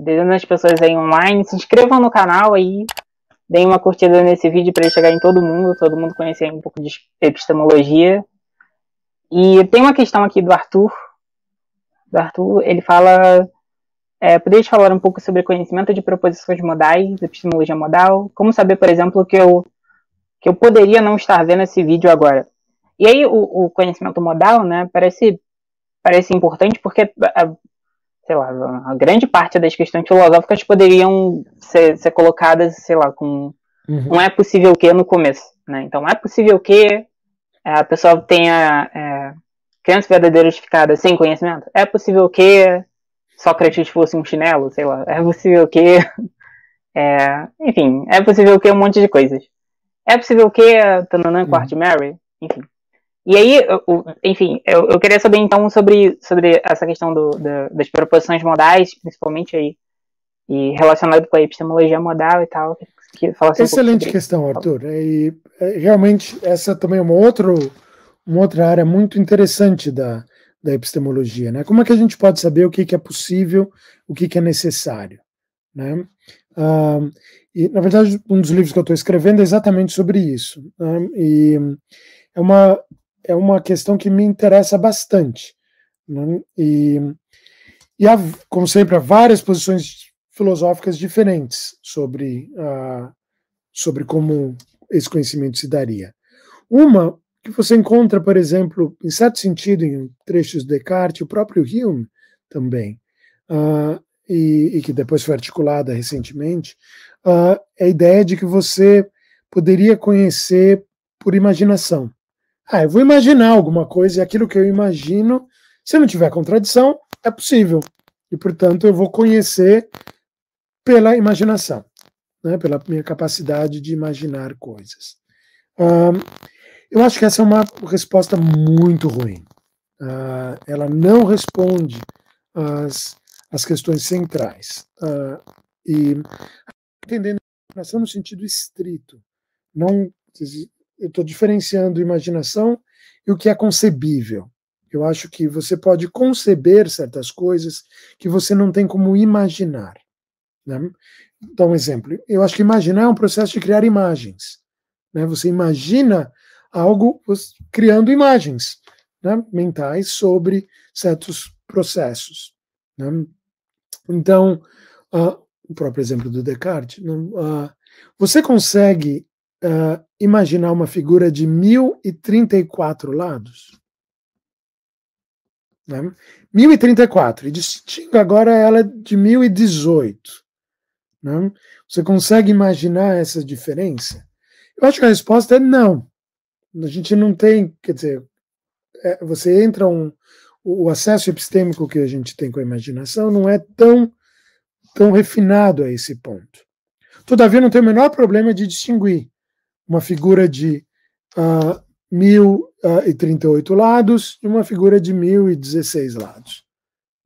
dezenas de pessoas aí online. Se inscrevam no canal aí, deem uma curtida nesse vídeo para ele chegar em todo mundo conhecer um pouco de epistemologia. E tem uma questão aqui do Arthur. Ele fala: poderia falar um pouco sobre conhecimento de proposições modais, epistemologia modal? Como saber, por exemplo, que eu poderia não estar vendo esse vídeo agora? E aí o conhecimento modal, né, parece importante porque, sei lá, a grande parte das questões filosóficas poderiam ser colocadas, sei lá, com não é possível que no começo, né? Então, é possível que a pessoa tenha crença verdadeira justificada sem conhecimento? É possível que Sócrates fosse um chinelo, sei lá? É possível que... enfim, é possível que um monte de coisas. É possível que Tananã Quart Mary? Enfim. E aí, enfim, eu queria saber então sobre essa questão das proposições modais, principalmente aí, e relacionado com a epistemologia modal e tal. Que falasse Excelente questão, Arthur. E realmente essa também é uma outra área muito interessante da epistemologia, né? Como é que a gente pode saber o que é possível, o que é necessário, né? E na verdade um dos livros que eu estou escrevendo é exatamente sobre isso, né? E é uma questão que me interessa bastante, né? E há, como sempre, há várias posições filosóficas diferentes sobre como esse conhecimento se daria. Uma que você encontra, por exemplo, em certo sentido, em trechos de Descartes, o próprio Hume também, e que depois foi articulada recentemente, é a ideia de que você poderia conhecer por imaginação. Eu vou imaginar alguma coisa e aquilo que eu imagino, se não tiver contradição, é possível. E, portanto, eu vou conhecer pela imaginação, né, pela minha capacidade de imaginar coisas. Eu acho que essa é uma resposta muito ruim. Ela não responde às questões centrais. E entendendo a imaginação no sentido estrito. Não, eu estou diferenciando imaginação e o que é concebível. Eu acho que você pode conceber certas coisas que você não tem como imaginar, né? Dá um exemplo. Eu acho que imaginar é um processo de criar imagens, né? Você imagina algo criando imagens, né, mentais sobre certos processos, né? Então, o próprio exemplo do Descartes, você consegue imaginar uma figura de 1034 lados? Né? 1034, e distingo agora ela de 1018. Né? Você consegue imaginar essa diferença? Eu acho que a resposta é não. A gente não tem, quer dizer, você entra o acesso epistêmico que a gente tem com a imaginação não é tão refinado a esse ponto. Todavia, não tem o menor problema de distinguir uma figura de 1038 lados e uma figura de 1016 lados.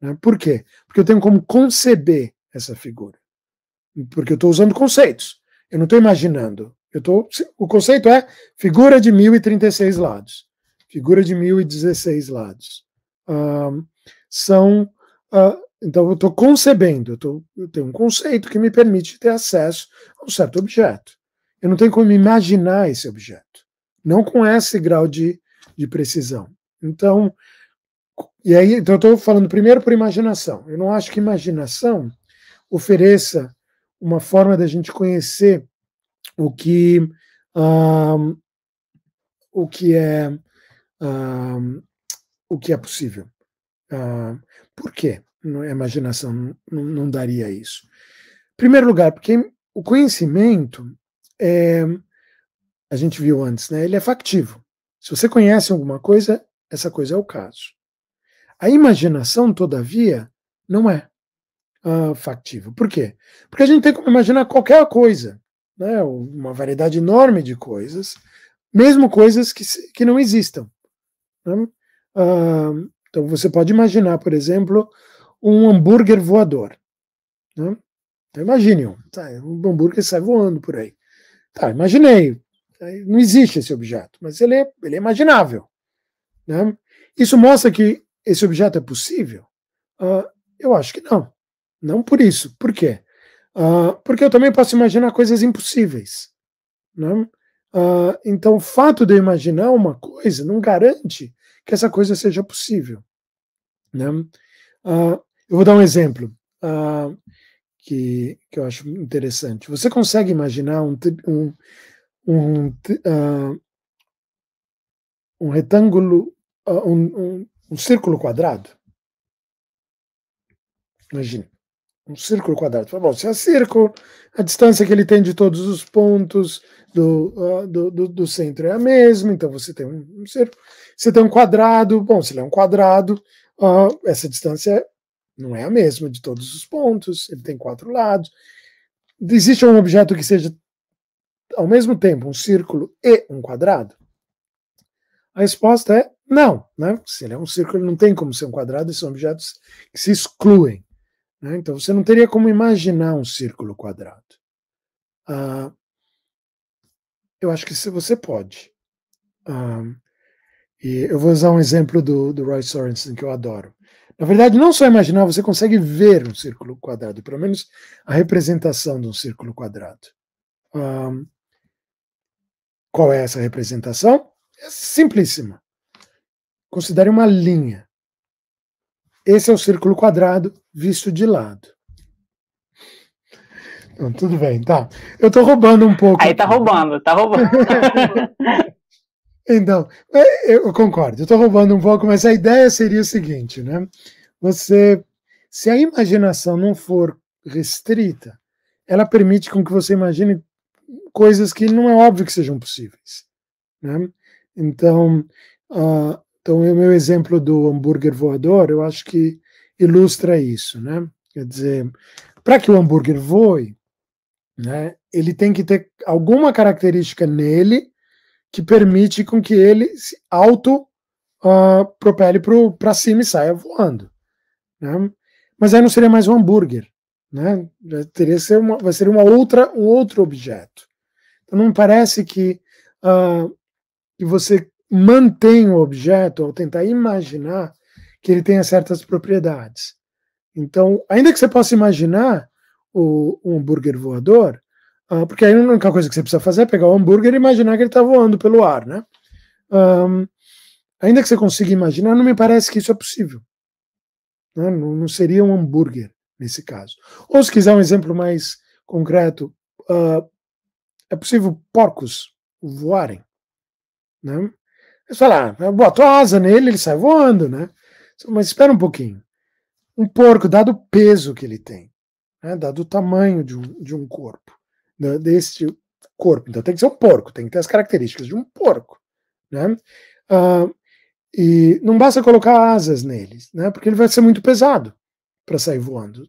Né? Por quê? Porque eu tenho como conceber essa figura. Porque eu estou usando conceitos. Eu não estou imaginando. O conceito é figura de 1036 lados. Figura de 1016 lados. Então eu estou concebendo. Eu tenho um conceito que me permite ter acesso a um certo objeto. Eu não tenho como imaginar esse objeto. Não com esse grau de precisão. Então eu estou falando primeiro por imaginação. Eu não acho que imaginação ofereça uma forma da gente conhecer o que é possível. Por quê? A imaginação não daria isso. Em primeiro lugar, porque o conhecimento, a gente viu antes, né, ele é factivo. Se você conhece alguma coisa, essa coisa é o caso. A imaginação, todavia, não é factível. Por quê? Porque a gente tem como imaginar qualquer coisa, né, uma variedade enorme de coisas, mesmo coisas que não existam. Né? Então você pode imaginar, por exemplo, um hambúrguer voador. Né? Então imagine um hambúrguer sai voando por aí. Tá, imaginei. Não existe esse objeto, mas ele é imaginável. Né? Isso mostra que esse objeto é possível? Eu acho que não. Não por isso. Por quê? Porque eu também posso imaginar coisas impossíveis. Né? Então, o fato de eu imaginar uma coisa não garante que essa coisa seja possível. Né? Eu vou dar um exemplo que eu acho interessante. Você consegue imaginar um retângulo, um círculo quadrado? Imagine. Um círculo quadrado. Bom, se é círculo, a distância que ele tem de todos os pontos do centro é a mesma, então você tem um círculo. Você tem um quadrado, bom, se ele é um quadrado, essa distância não é a mesma de todos os pontos, ele tem 4 lados. Existe um objeto que seja, ao mesmo tempo, um círculo e um quadrado? A resposta é não. Né? Se ele é um círculo, ele não tem como ser um quadrado, são objetos que se excluem. Então, você não teria como imaginar um círculo quadrado. Eu acho que você pode. E eu vou usar um exemplo do Roy Sorensen, que eu adoro. Na verdade, não só imaginar, você consegue ver um círculo quadrado, pelo menos a representação de um círculo quadrado. Qual é essa representação? É simplíssima. Considere uma linha. Esse é o círculo quadrado visto de lado. Então, tudo bem, tá. Eu tô roubando um pouco. Aí tá roubando, tá roubando. Então, eu concordo, eu tô roubando um pouco, mas a ideia seria o seguinte, né? Se a imaginação não for restrita, ela permite com que você imagine coisas que não é óbvio que sejam possíveis. Né? Então, o meu exemplo do hambúrguer voador, eu acho que ilustra isso. Né? Quer dizer, para que o hambúrguer voe, né, ele tem que ter alguma característica nele que permite com que ele se propele para cima e saia voando. Né? Mas aí não seria mais um hambúrguer. Né? Vai ser um outro objeto. Então não me parece que você mantém o objeto ao tentar imaginar que ele tenha certas propriedades. Então, ainda que você possa imaginar o hambúrguer voador, porque aí a única coisa que você precisa fazer é pegar o hambúrguer e imaginar que ele está voando pelo ar, né? Ainda que você consiga imaginar, não me parece que isso é possível. Né? Não seria um hambúrguer nesse caso. Ou se quiser um exemplo mais concreto, é possível porcos voarem, né? Você fala, bota a asa nele, ele sai voando, né? Mas espera um pouquinho. Um porco, dado o peso que ele tem, né? Dado o tamanho de um corpo, deste corpo, então tem que ser um porco, tem que ter as características de um porco, né? E não basta colocar asas neles, né? Porque ele vai ser muito pesado para sair voando.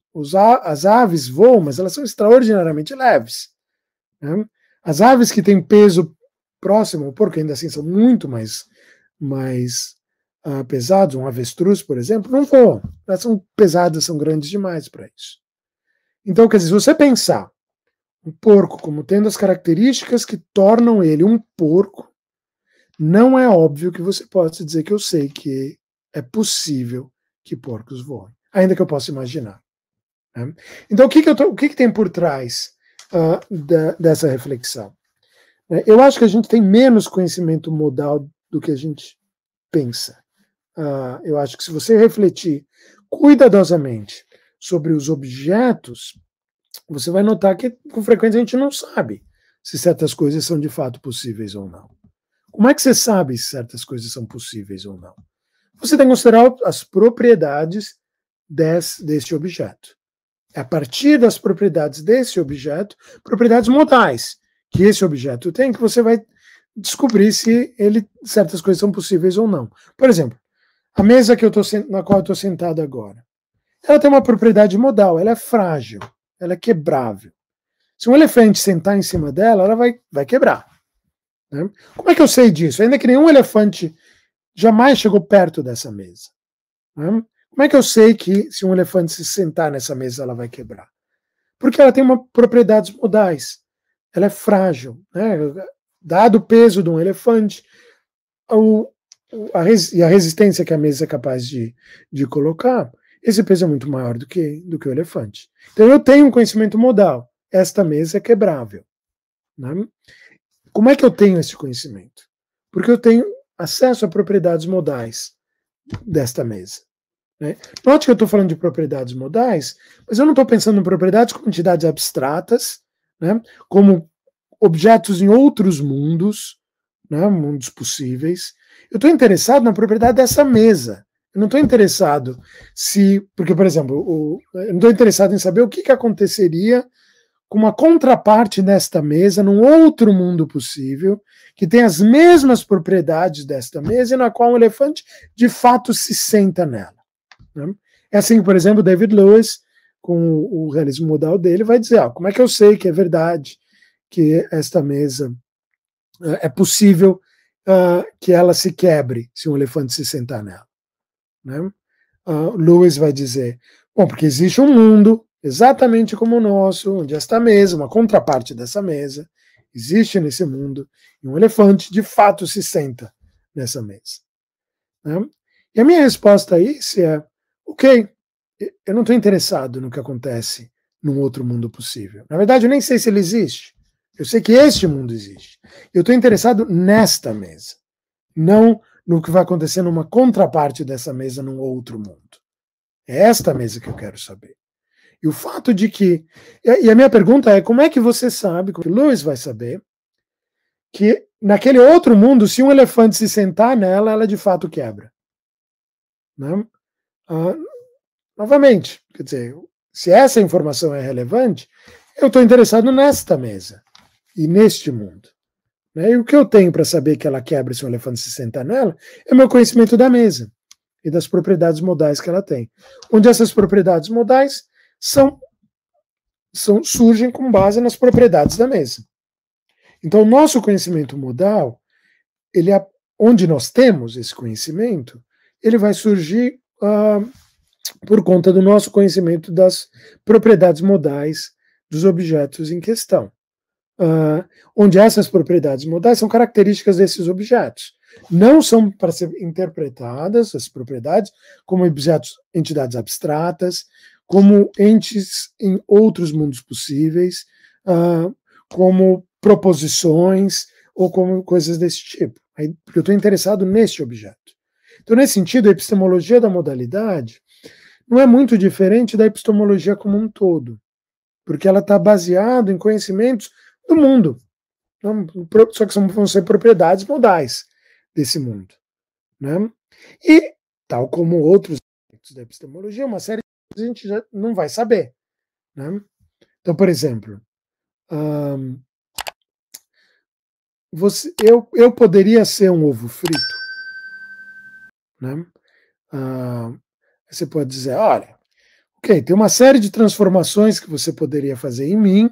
As aves voam, mas elas são extraordinariamente leves. Né? As aves que têm peso próximo ao porco, ainda assim, são muito mais pesados. Um avestruz, por exemplo, não voam. Elas são pesadas, são grandes demais para isso. Então, quer dizer, se você pensar um porco como tendo as características que tornam ele um porco, não é óbvio que você possa dizer que eu sei que é possível que porcos voem, ainda que eu possa imaginar. Né? Então, o que tem por trás dessa reflexão? Eu acho que a gente tem menos conhecimento modal do que a gente pensa. Eu acho que se você refletir cuidadosamente sobre os objetos, você vai notar que com frequência a gente não sabe se certas coisas são de fato possíveis ou não. Como é que você sabe se certas coisas são possíveis ou não? Você tem que considerar as propriedades deste objeto. É a partir das propriedades desse objeto, propriedades modais que esse objeto tem, que você vai descobrir se certas coisas são possíveis ou não. Por exemplo, a mesa na qual eu estou sentado agora, ela tem uma propriedade modal, ela é frágil, ela é quebrável. Se um elefante sentar em cima dela, ela vai quebrar. Né? Como é que eu sei disso? Ainda que nenhum elefante jamais chegou perto dessa mesa. Né? Como é que eu sei que se um elefante se sentar nessa mesa, ela vai quebrar? Porque ela tem propriedades modais. Ela é frágil. Né? Dado o peso de um elefante e a resistência que a mesa é capaz de colocar, esse peso é muito maior do que o elefante. Então eu tenho um conhecimento modal. Esta mesa é quebrável. Né? Como é que eu tenho esse conhecimento? Porque eu tenho acesso a propriedades modais desta mesa. Né? Note que eu estou falando de propriedades modais, mas eu não estou pensando em propriedades como entidades abstratas, né? Como objetos em outros mundos, né? Mundos possíveis. Eu estou interessado na propriedade dessa mesa. Eu não estou interessado porque, por exemplo, eu não estou interessado em saber o que aconteceria com uma contraparte desta mesa num outro mundo possível, que tem as mesmas propriedades desta mesa e na qual o elefante de fato se senta nela. Né? É assim que, por exemplo, David Lewis, com o realismo modal dele, vai dizer, como é que eu sei que é verdade que esta mesa é possível que ela se quebre se um elefante se sentar nela. Né? Lewis vai dizer, bom, porque existe um mundo exatamente como o nosso, onde esta mesa, uma contraparte dessa mesa, existe nesse mundo, e um elefante de fato se senta nessa mesa. Né? E a minha resposta a isso é, ok, eu não estou interessado no que acontece num outro mundo possível. Na verdade, eu nem sei se ele existe. Eu sei que este mundo existe. Eu estou interessado nesta mesa, não no que vai acontecer numa contraparte dessa mesa num outro mundo. É esta mesa que eu quero saber. E o fato de que... E a minha pergunta é, como é que você sabe, como que Lewis vai saber, que naquele outro mundo, se um elefante se sentar nela, ela de fato quebra? Né? Novamente, quer dizer, se essa informação é relevante, eu estou interessado nesta mesa e neste mundo. Né? E o que eu tenho para saber que ela quebra se um elefante se sentar nela é o meu conhecimento da mesa e das propriedades modais que ela tem. Onde essas propriedades modais surgem com base nas propriedades da mesa. Então, o nosso conhecimento modal, onde nós temos esse conhecimento, ele vai surgir por conta do nosso conhecimento das propriedades modais dos objetos em questão. Onde essas propriedades modais são características desses objetos. Não são para ser interpretadas, as propriedades, como entidades abstratas, como entes em outros mundos possíveis, como proposições ou como coisas desse tipo. Porque eu estou interessado neste objeto. Então, nesse sentido, a epistemologia da modalidade não é muito diferente da epistemologia como um todo, porque ela está baseada em conhecimentos do mundo, só que vão ser propriedades modais desse mundo. Né? E, tal como outros aspectos da epistemologia, uma série de coisas a gente já não vai saber. Né? Então, por exemplo, eu poderia ser um ovo frito. Né? Você pode dizer, olha, ok, tem uma série de transformações que você poderia fazer em mim.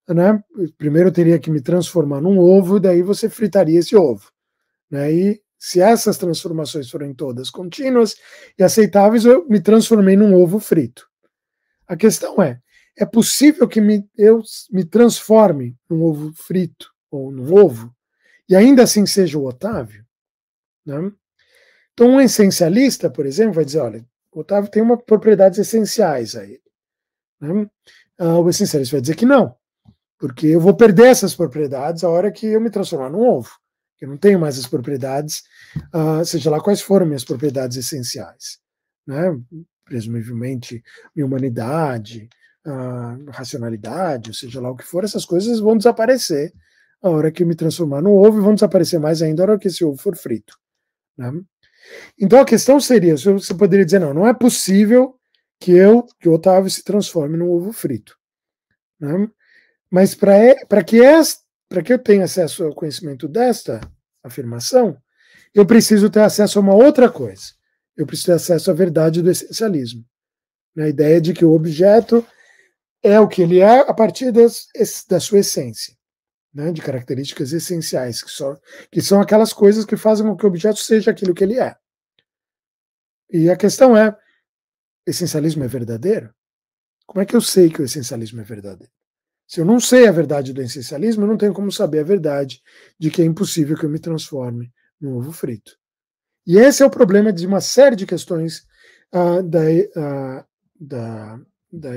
Né? Primeiro eu teria que me transformar num ovo, daí você fritaria esse ovo. Né? E se essas transformações forem todas contínuas e aceitáveis, eu me transformei num ovo frito. A questão é possível que eu me transforme num ovo frito ou num ovo e ainda assim seja o Otávio? Né? Então um essencialista, por exemplo, vai dizer, olha, o Otávio tem propriedades essenciais aí. Né? O essencialista vai dizer que não, porque eu vou perder essas propriedades a hora que eu me transformar num ovo. Eu não tenho mais as propriedades, seja lá quais forem minhas propriedades essenciais. Né? Presumivelmente, minha humanidade, racionalidade, ou seja lá o que for, essas coisas vão desaparecer a hora que eu me transformar num ovo e vão desaparecer mais ainda a hora que esse ovo for frito. Né? Então a questão seria, você poderia dizer, não é possível que o Otávio se transforme num ovo frito. Né? Mas para que eu tenha acesso ao conhecimento desta afirmação, eu preciso ter acesso a uma outra coisa. Eu preciso ter acesso à verdade do essencialismo. A ideia de que o objeto é o que ele é a partir da sua essência, né, de características essenciais, que são aquelas coisas que fazem com que o objeto seja aquilo que ele é. E a questão é, essencialismo é verdadeiro? Como é que eu sei que o essencialismo é verdadeiro? Se eu não sei a verdade do essencialismo, eu não tenho como saber a verdade de que é impossível que eu me transforme num ovo frito. E esse é o problema de uma série de questões da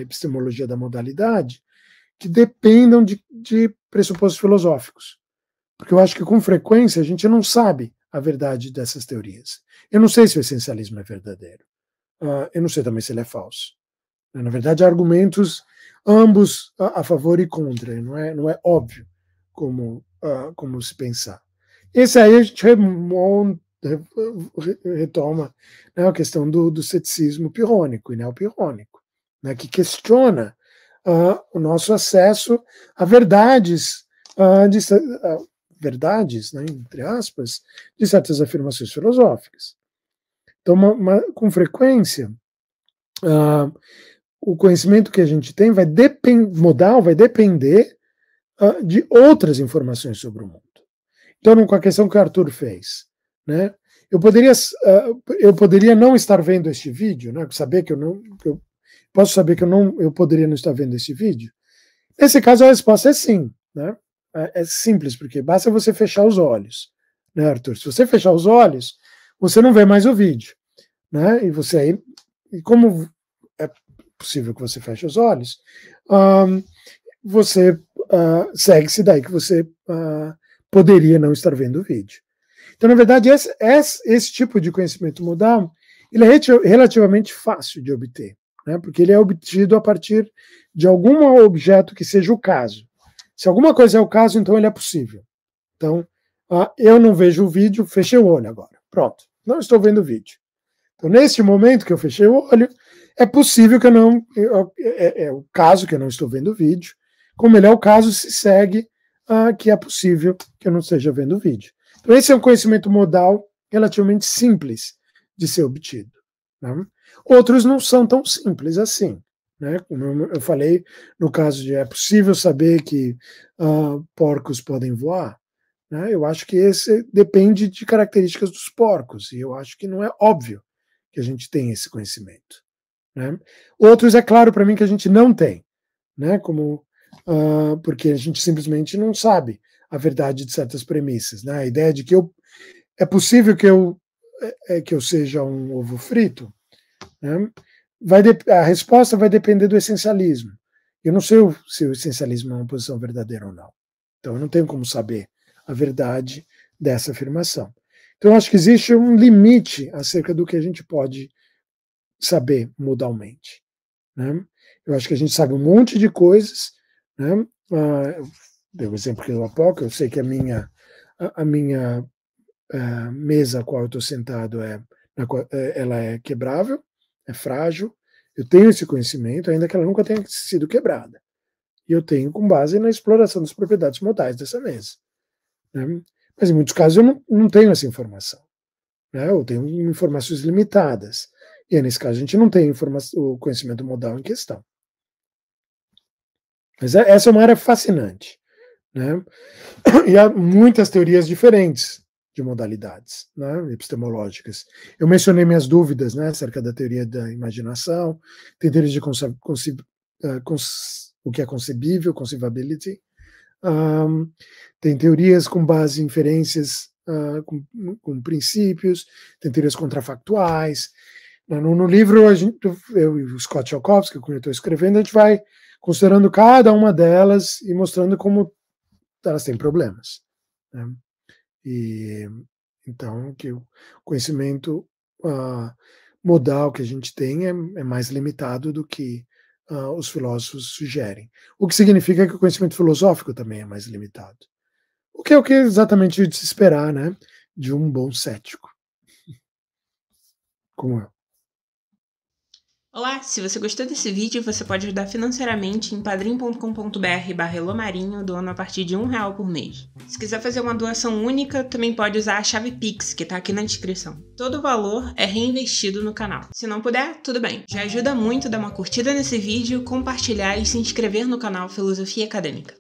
epistemologia da modalidade que dependam de pressupostos filosóficos. Porque eu acho que, com frequência, a gente não sabe a verdade dessas teorias. Eu não sei se o essencialismo é verdadeiro. Eu não sei também se ele é falso. Na verdade, há argumentos ambos a favor e contra. Não é óbvio como se pensar. Esse aí a gente retoma, né, a questão do ceticismo pirrônico e neopirrônico, né, que questiona o nosso acesso a verdades, verdades, né, entre aspas, de certas afirmações filosóficas. Então, com frequência, o conhecimento que a gente tem modal vai depender de outras informações sobre o mundo. Então, com a questão que o Arthur fez, né, eu poderia não estar vendo este vídeo, né, posso saber que eu poderia não estar vendo esse vídeo. Nesse caso, a resposta é sim, né? É simples, porque basta você fechar os olhos, né, Arthur? Se você fechar os olhos, você não vê mais o vídeo, né? E como é possível que você feche os olhos, você segue-se daí que você poderia não estar vendo o vídeo. Então, na verdade, esse tipo de conhecimento modal, ele é relativamente fácil de obter, né? Porque ele é obtido a partir de algum objeto que seja o caso. Se alguma coisa é o caso, então ele é possível. Então, eu não vejo o vídeo, fechei o olho agora. Pronto, não estou vendo o vídeo. Então, neste momento que eu fechei o olho, é possível que eu não... É o caso que eu não estou vendo o vídeo. Como ele é o caso, se segue que é possível que eu não esteja vendo o vídeo. Então, esse é um conhecimento modal relativamente simples de ser obtido, né? Outros não são tão simples assim, né? Como eu falei, no caso de é possível saber que porcos podem voar, né? Eu acho que esse depende de características dos porcos, e eu acho que não é óbvio que a gente tem esse conhecimento, né? Outros, é claro para mim que a gente não tem, né? Porque a gente simplesmente não sabe a verdade de certas premissas, né? A ideia de que é possível que eu seja um ovo frito, né? A resposta vai depender do essencialismo. Eu não sei se o essencialismo é uma posição verdadeira ou não. Então, eu não tenho como saber a verdade dessa afirmação. Então, eu acho que existe um limite acerca do que a gente pode saber modalmente, né? Eu acho que a gente sabe um monte de coisas, né? Dei o exemplo aqui do Apoca, eu sei que a minha mesa a qual eu estou sentado ela é quebrável, é frágil, eu tenho esse conhecimento, ainda que ela nunca tenha sido quebrada. E eu tenho com base na exploração das propriedades modais dessa mesa, né? Mas em muitos casos eu não tenho essa informação, né? Eu tenho informações limitadas. E aí, nesse caso, a gente não tem o conhecimento modal em questão. Mas essa é uma área fascinante, né? E há muitas teorias diferentes de modalidades, né, epistemológicas. Eu mencionei minhas dúvidas, né, acerca da teoria da imaginação, tem teorias de o que é concebível, conceivability, tem teorias com base em inferências com princípios, tem teorias contrafactuais. No livro, eu e o Scott Tsiolkovsky, que eu estou escrevendo, a gente vai considerando cada uma delas e mostrando como elas têm problemas, né? E então que o conhecimento modal que a gente tem é mais limitado do que os filósofos sugerem. O que significa que o conhecimento filosófico também é mais limitado. O que é exatamente de se esperar, né, de um bom cético, como eu. Olá, se você gostou desse vídeo, você pode ajudar financeiramente em padrim.com.br/elomarinho, doando a partir de R$1 por mês. Se quiser fazer uma doação única, também pode usar a chave Pix, que tá aqui na descrição. Todo o valor é reinvestido no canal. Se não puder, tudo bem. Já ajuda muito dar uma curtida nesse vídeo, compartilhar e se inscrever no canal Filosofia Acadêmica.